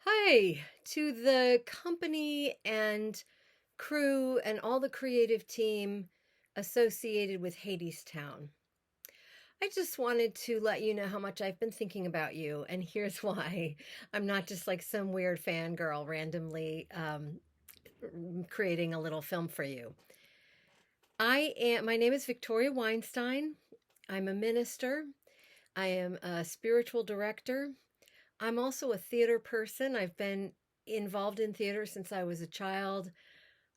Hi to the company and crew and all the creative team associated with Hadestown. I just wanted to let you know how much I've been thinking about you, and here's why. I'm not just like some weird fangirl randomly creating a little film for you. My name is Victoria Weinstein. I'm a minister. I am a spiritual director. I'm also a theater person. I've been involved in theater since I was a child.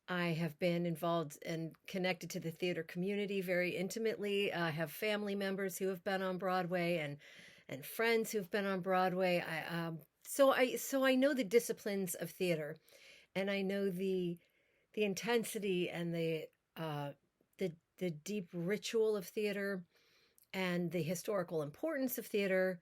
I have been involved and connected to the theater community very intimately. I have family members who have been on Broadway and friends who've been on Broadway. So I know the disciplines of theater, and I know the intensity and uh, the deep ritual of theater and the historical importance of theater.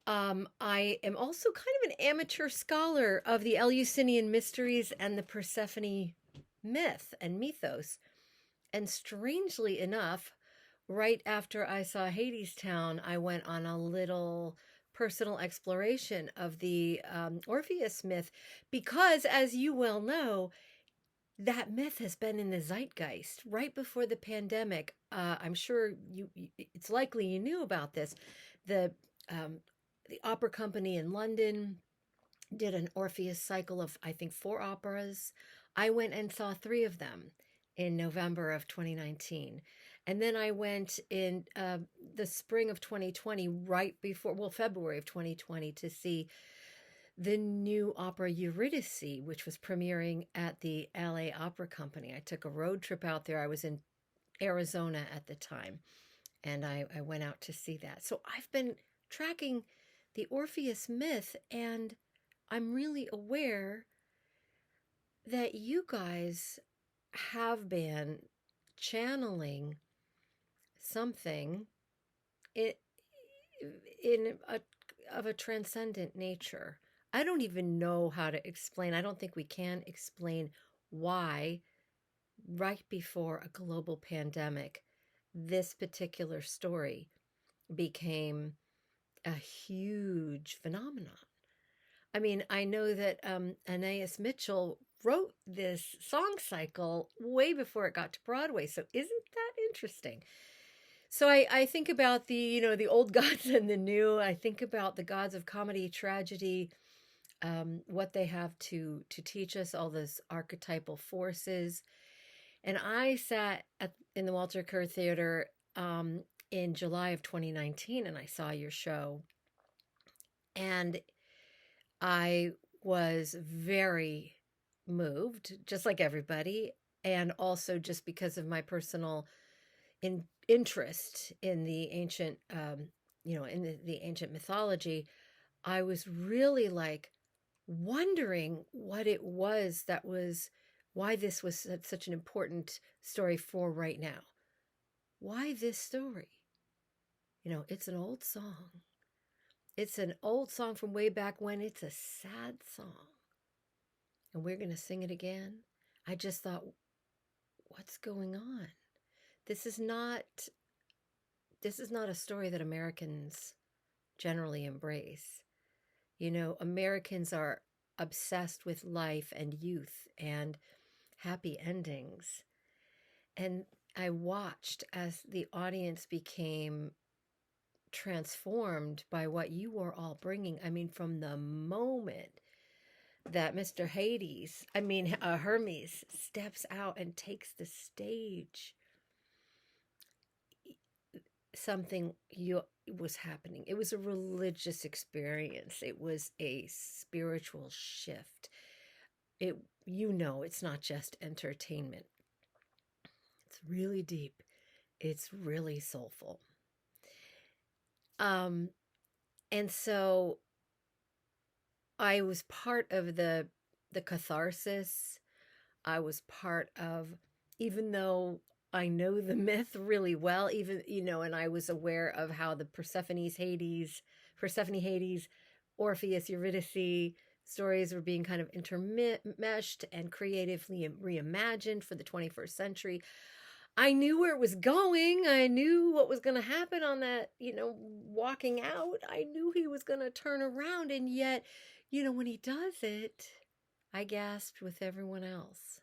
I am also kind of an amateur scholar of the Eleusinian mysteries and the Persephone myth and mythos. And strangely enough, right after I saw Hadestown, I went on a little personal exploration of the Orpheus myth because, as you well know, that myth has been in the zeitgeist right before the pandemic. I'm sure it's likely you knew about this. The um, the opera company in London did an Orpheus cycle of, I think, four operas. I went and saw three of them in November of 2019. And then I went in the spring of 2020, right before, well, February of 2020, to see the new opera Eurydice, which was premiering at the LA Opera Company. I took a road trip out there. I was in Arizona at the time, and I went out to see that. So I've been tracking the Orpheus myth, and I'm really aware that you guys have been channeling something in, in a, of a transcendent nature. I don't even know how to explain. I don't think we can explain why, right before a global pandemic, this particular story became a huge phenomenon. I mean, I know that Anais Mitchell wrote this song cycle way before it got to Broadway. So isn't that interesting? So I think about the old gods and the new. I think about the gods of comedy, tragedy, what they have to teach us, all those archetypal forces. And I sat in the Walter Kerr Theatre in July of 2019, and I saw your show, and I was very moved, just like everybody, and also just because of my personal interest in the ancient, in the ancient mythology. I was really like wondering what it was that was why this was such an important story for right now. Why this story? It's an old song. It's an old song from way back when. It's a sad song. And we're going to sing it again. I just thought, what's going on? This is not this is not a story that Americans generally embrace. Americans are obsessed with life and youth and happy endings. And I watched as the audience became transformed by what you were all bringing. I mean, from the moment that Mr. Hermes steps out and takes the stage, something was happening. It was a religious experience. It was a spiritual shift. It's not just entertainment. It's really deep. It's really soulful. Um, and so I was part of the catharsis. I was part of, even though I know the myth really well, and I was aware of how the Persephone, Hades, Orpheus, Eurydice stories were being kind of intermeshed and creatively reimagined for the 21st century. I knew where it was going. I knew what was going to happen on that, walking out. I knew he was going to turn around. And yet when he does it, I gasped with everyone else.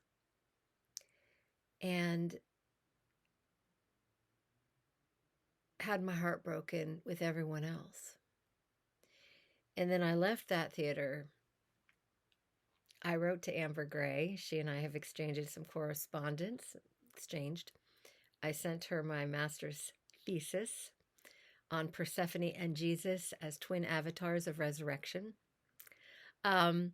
And had my heart broken with everyone else. And then I left that theater. I wrote to Amber Gray. She and I have exchanged some correspondence. I sent her my master's thesis on Persephone and Jesus as twin avatars of resurrection. And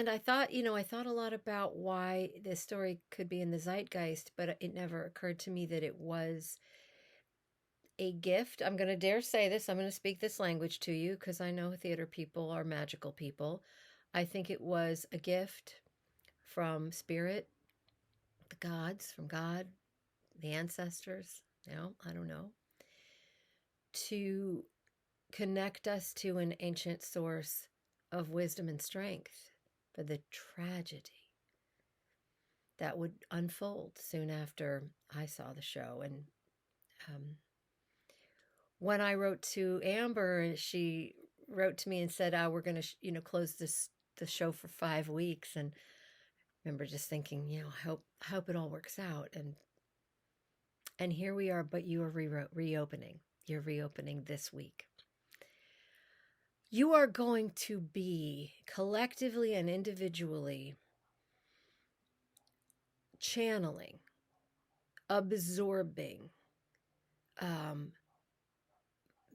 I thought a lot about why this story could be in the zeitgeist, but it never occurred to me that it was a gift. I'm going to dare say this. I'm going to speak this language to you because I know theater people are magical people. I think it was a gift from spirit, the gods, from God, the ancestors, I don't know, to connect us to an ancient source of wisdom and strength for the tragedy that would unfold soon after I saw the show. And when I wrote to Amber, she wrote to me and said, "Oh, we're going to, close the show for 5 weeks." And I remember just thinking, I hope it all works out. And here we are. But you are reopening. You're reopening this week. You are going to be collectively and individually channeling, absorbing,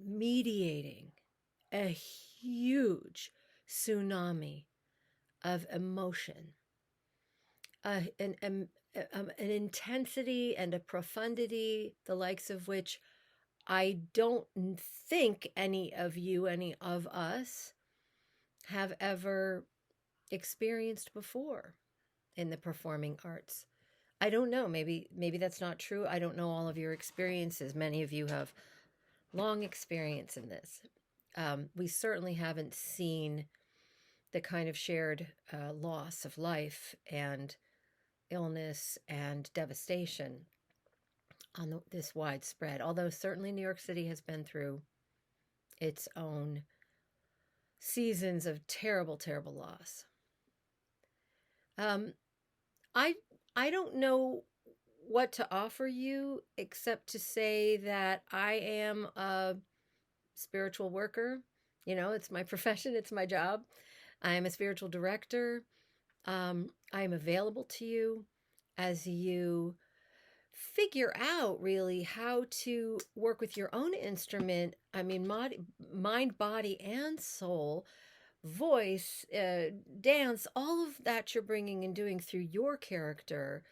mediating a huge tsunami of emotion, an intensity and a profundity, the likes of which I don't think any of us have ever experienced before in the performing arts. I don't know. Maybe that's not true. I don't know all of your experiences. Many of you have long experience in this. We certainly haven't seen the kind of shared loss of life and illness and devastation on this widespread, although certainly New York City has been through its own seasons of terrible, terrible loss. I don't know what to offer you except to say that I am a spiritual worker. It's my profession, it's my job. I am a spiritual director. I am available to you as you figure out really how to work with your own instrument. I mean, mind, body, and soul, voice, dance, all of that you're bringing and doing through your character.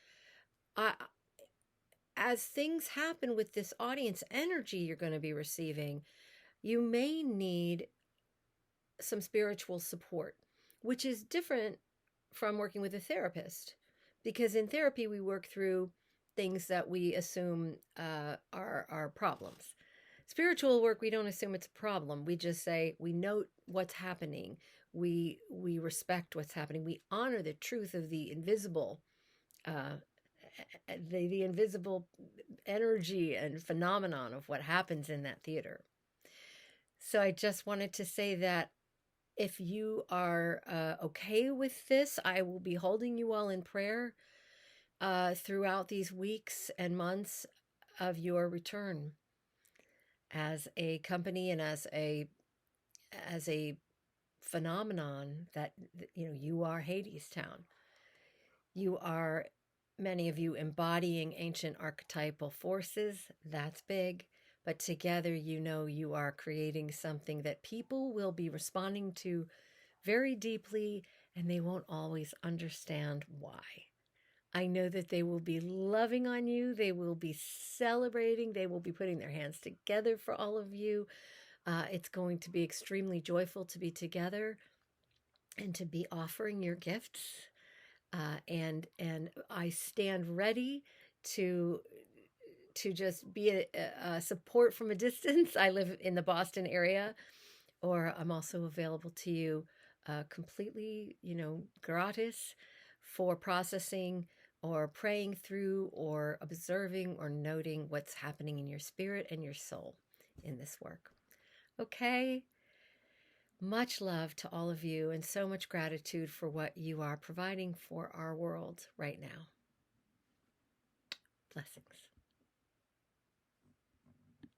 As things happen with this audience energy you're going to be receiving, you may need some spiritual support, which is different from working with a therapist, because in therapy we work through things that we assume are problems. Spiritual work, we don't assume it's a problem. We just say we note what's happening. We respect what's happening. We honor the truth of the invisible, the invisible energy and phenomenon of what happens in that theater. So I just wanted to say that if you are okay with this, I will be holding you all in prayer throughout these weeks and months of your return as a company and as a phenomenon that, you are Hadestown. You are, many of you, embodying ancient archetypal forces. That's big. But together, you are creating something that people will be responding to very deeply, and they won't always understand why. I know that they will be loving on you. They will be celebrating. They will be putting their hands together for all of you. It's going to be extremely joyful to be together and to be offering your gifts. And I stand ready to just be a support from a distance. I live in the Boston area, or I'm also available to you completely, gratis for processing or praying through or observing or noting what's happening in your spirit and your soul in this work. Okay? Much love to all of you, and so much gratitude for what you are providing for our world right now. Blessings.